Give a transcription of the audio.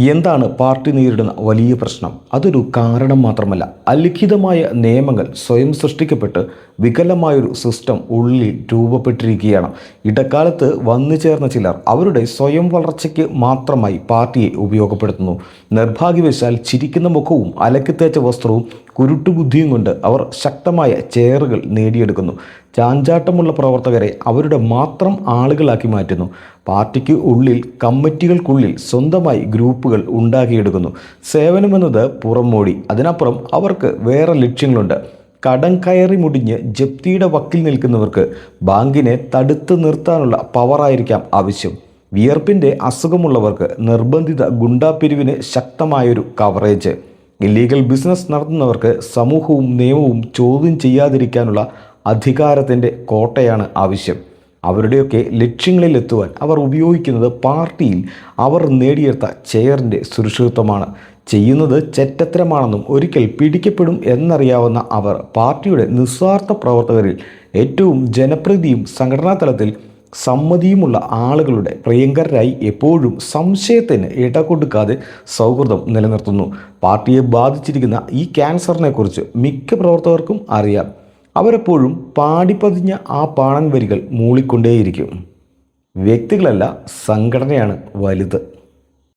എന്താണ് പാർട്ടി നേരിടുന്ന വലിയ പ്രശ്നം? അതൊരു കാരണം മാത്രമല്ല, അലിഖിതമായ നിയമങ്ങൾ സ്വയം സൃഷ്ടിക്കപ്പെട്ട് വികലമായൊരു സിസ്റ്റം ഉള്ളിൽ രൂപപ്പെട്ടിരിക്കുകയാണ്. ഇടക്കാലത്ത് വന്നു ചേർന്ന ചിലർ അവരുടെ സ്വയം വളർച്ചയ്ക്ക് മാത്രമായി പാർട്ടിയെ ഉപയോഗപ്പെടുത്തുന്നു. നിർഭാഗ്യവശാൽ ചിരിക്കുന്ന മുഖവും അലക്കിത്തേച്ച വസ്ത്രവും കുരുട്ടുബുദ്ധിയും കൊണ്ട് അവർ ശക്തമായ ചെയറുകൾ നേടിയെടുക്കുന്നു. ചാഞ്ചാട്ടമുള്ള പ്രവർത്തകരെ അവരുടെ മാത്രം ആളുകളാക്കി മാറ്റുന്നു. പാർട്ടിക്ക് ഉള്ളിൽ, കമ്മിറ്റികൾക്കുള്ളിൽ സ്വന്തമായി ഗ്രൂപ്പുകൾ ഉണ്ടാക്കിയെടുക്കുന്നു. സേവനമെന്നത് പുറംമോടി, അതിനപ്പുറം അവർക്ക് വേറെ ലക്ഷ്യങ്ങളുണ്ട്. കടം കയറി മുടിഞ്ഞ് ജപ്തിയുടെ വക്കിൽ നിൽക്കുന്നവർക്ക് ബാങ്കിനെ തടുത്തു നിർത്താനുള്ള പവറായിരിക്കാം ആവശ്യം. വിയർപ്പിൻ്റെ അസുഖമുള്ളവർക്ക് നിർബന്ധിത ഗുണ്ടാപ്പിരിവിന് ശക്തമായൊരു കവറേജ്. ഇല്ലീഗൽ ബിസിനസ് നടത്തുന്നവർക്ക് സമൂഹവും നിയമവും ചോദ്യം ചെയ്യാതിരിക്കാനുള്ള അധികാരത്തിൻ്റെ കോട്ടയാണ് ആവശ്യം. അവരുടെയൊക്കെ ലക്ഷ്യങ്ങളിലെത്തുവാൻ അവർ ഉപയോഗിക്കുന്നത് പാർട്ടിയിൽ അവർ നേടിയെടുത്ത ചെയറിൻ്റെ സുരക്ഷിതത്വമാണ്. ചെയ്യുന്നത് ചെറ്റത്തരമാണെന്നും ഒരിക്കൽ പിടിക്കപ്പെടും എന്നറിയാവുന്ന അവർ പാർട്ടിയുടെ നിസ്വാർത്ഥ പ്രവർത്തകരിൽ ഏറ്റവും ജനപ്രീതിയും സംഘടനാ തലത്തിൽ സമ്മതിയുമുള്ള ആളുകളുടെ പ്രിയങ്കരായി എപ്പോഴും സംശയത്തിന് ഇട കൊടുക്കാതെ സൗഹൃദം നിലനിർത്തുന്നു. പാർട്ടിയെ ബാധിച്ചിരിക്കുന്ന ഈ ക്യാൻസറിനെക്കുറിച്ച് മിക്ക പ്രവർത്തകർക്കും അറിയാം. അവരെപ്പോഴും പാടിപ്പതിഞ്ഞ ആ പാണൻ വരികൾ മൂളിക്കൊണ്ടേയിരിക്കും. വ്യക്തികളല്ല, സംഘടനയാണ് വലുത്.